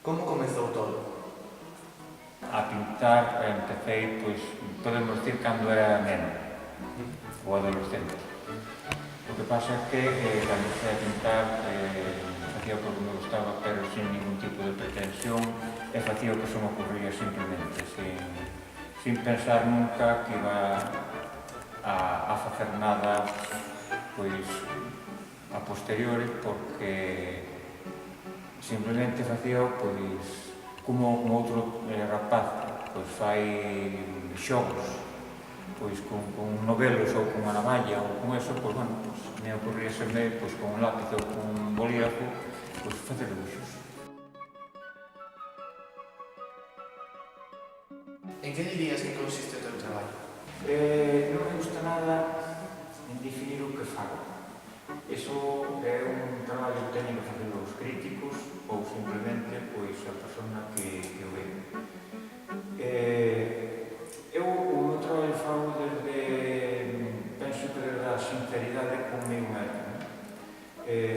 Como comezou todo? A pintar empecé, pois, podemos dicir, cando era neno, ou adolescente. O que pasa é que cando empecé a pintar facía o que me gustaba, pero sin ningún tipo de pretensión, e facía o que se me ocurría simplemente, sin pensar nunca que iba a facer nada, pois, a posteriori, porque simplemente facía, pois, como outro rapaz, pois fai xogos, pois con novelos ou con unha navalla ou con eso, pois, bueno, pois, me ocurríaseme, pois, con un lápiz ou con un bolígrafo, pois, facer debuxos. En que dirías que consiste o teu traballo? Non me gusta nada en definir o que fago. Eso é un traballo que teñen que facer os críticos ou simplemente, pois, a persona que o ve. Eu o meu traballo fago penso que desde a sinceridade comigo mesmo.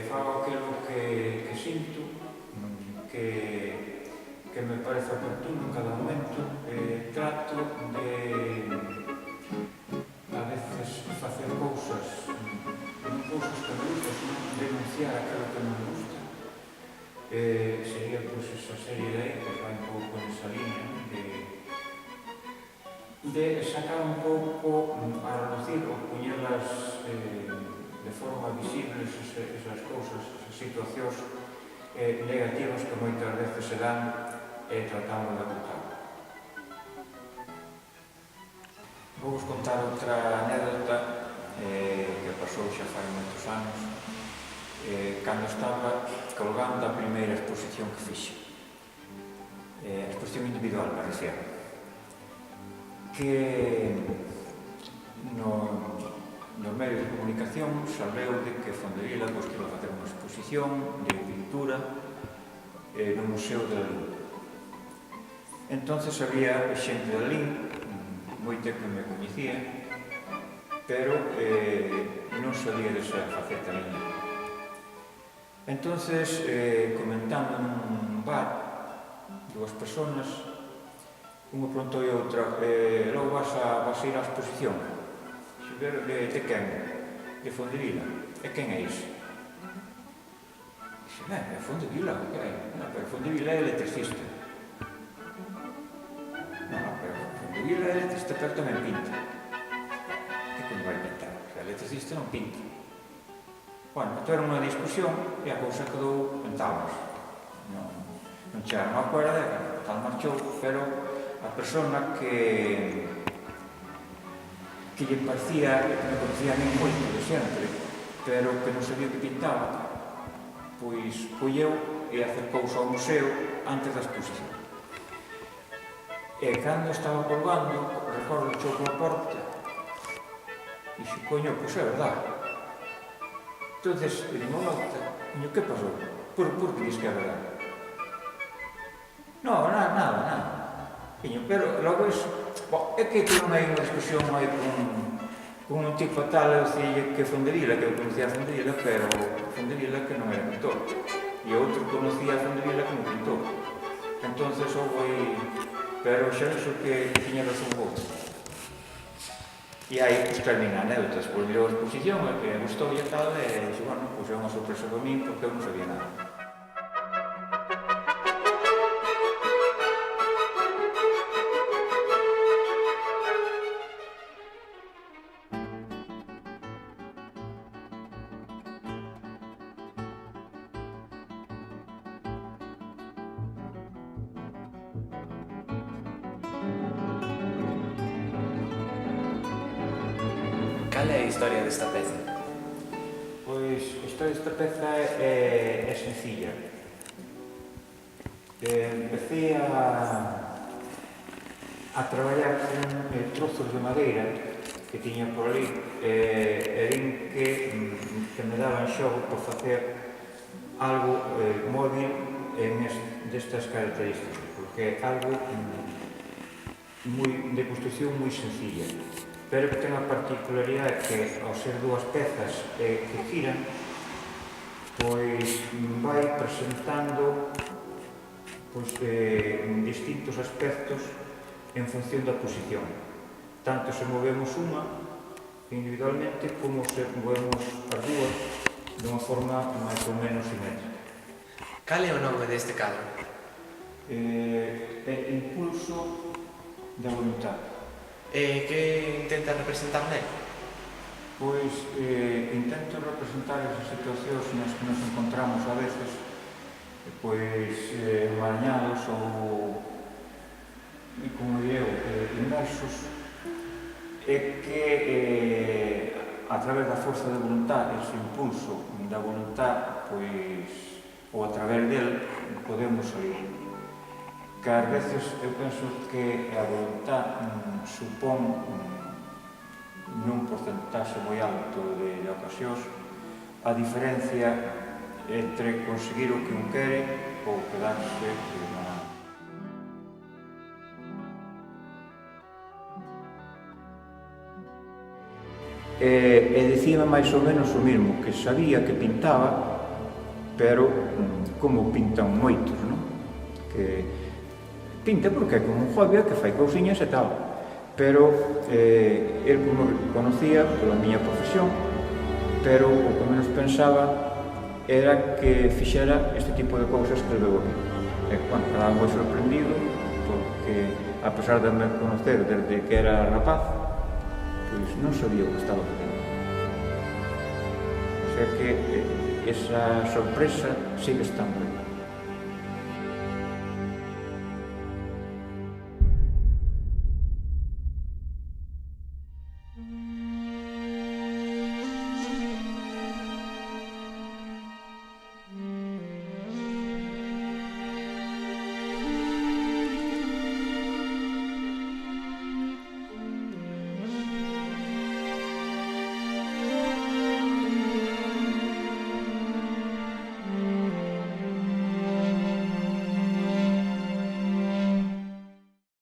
Fago aquilo que sinto, que me parece oportuno en cada momento. Trato de, a veces, facer cousas que me gustan, sino denunciar aquilo que non me gusta. Sería, pois, esa serie de aí, que vai un pouco nesa línea de sacar un pouco a reducir ou poñelas de forma visible esas cousas, esas situacións negativas que moitas veces se dan tratando de ocultar. Vou vos contar outra anécdota que pasou xa fai moitos anos, cando estaba colgando a primeira exposición que fixe. A exposición individual, me refiero. Que nos medios de comunicación salveu de que Fonderila que iba a facer unha exposición de pintura no Museo de Lalín. Entonces había xente de Lalín, moita que me coñecía, pero non sabía desa faceta miña. Entonces, comentando nun bar, dúas personas, unha preguntou a outra, logo vas a ir á exposición? De quen? De Fonderila. E quen é iso? Dixe, é Fonderila, o que é? Pero Fonderila é electricista. Pero Fonderila é electricista, pero tamén pinta. Que coño vai pintar? O electricista non pinta. Bueno, era unha discusión e a cousa quedou en tablas. Non chegaron a acuerdo, tal marchou, pero a persona que lle parecía, que me conocía a mí moito de sempre, pero que non sabía que pintaba, pois colleu e acercouse ao museo antes da exposición. E cando estaba colgando, recordo que chou pola porta, dixo, coño, pois é verdade. Entonces, dimos nota, coño, que pasou? Por que dis que é verdade? Non, nada. Pero logo iso, é que non hai unha discusión aí con un tipo tal, eu dicille que Fonderila, que eu conocía a Fonderila, pero Fonderila que non era pintor, e outro conocía a Fonderila como pintor. Entonces houve aí, pero xa iso que tiña razón outro. E aí, pois, termina a anécdota, despois mirou a exposición, e que gustou e tal, e dixo, bueno, pois é unha sorpresa para min, porque eu non sabía nada. Cal é a historia desta peza? Pois a historia desta peza é sencilla. Empecé a traballar con trozos de madeira que tiña por ali e vin que me daban xogo por facer algo móvil destas características, porque é algo de construcción moi sencilla, pero que ten a particularidade que, ao ser dúas pezas que giran, pois vai presentando pois, en distintos aspectos en función da posición. Tanto se movemos unha individualmente como se movemos as dúas dunha forma máis ou menos simétrica. Cal é o nome deste cadro? É impulso da voluntad. E que intenta representar nel? Pois intento representar esas situacións nas que nos encontramos a veces pois enmarañados ou, como direu, inmersos, é que a través da forza da voluntad, ese impulso da voluntad, pois, ou a través del, podemos salir. Que ás veces eu penso que a voluntad supón nun porcentaxe moi alto de ocasións a diferencia entre conseguir o que un quere ou quedarse na nada. E dicíame máis ou menos o mesmo, que sabía que pintaba, pero como pintan moitos, non? Que pinta porque é como un hobby que fai cousiñas e tal, pero el como conocía pola miña profesión, pero o que menos pensaba era que fixera este tipo de cousas que veu aquí. E, bueno, estaba moi sorprendido, porque a pesar de me conocer desde que era rapaz, pois non sabía o que estaba facendo. O sea que esa sorpresa sigue estando.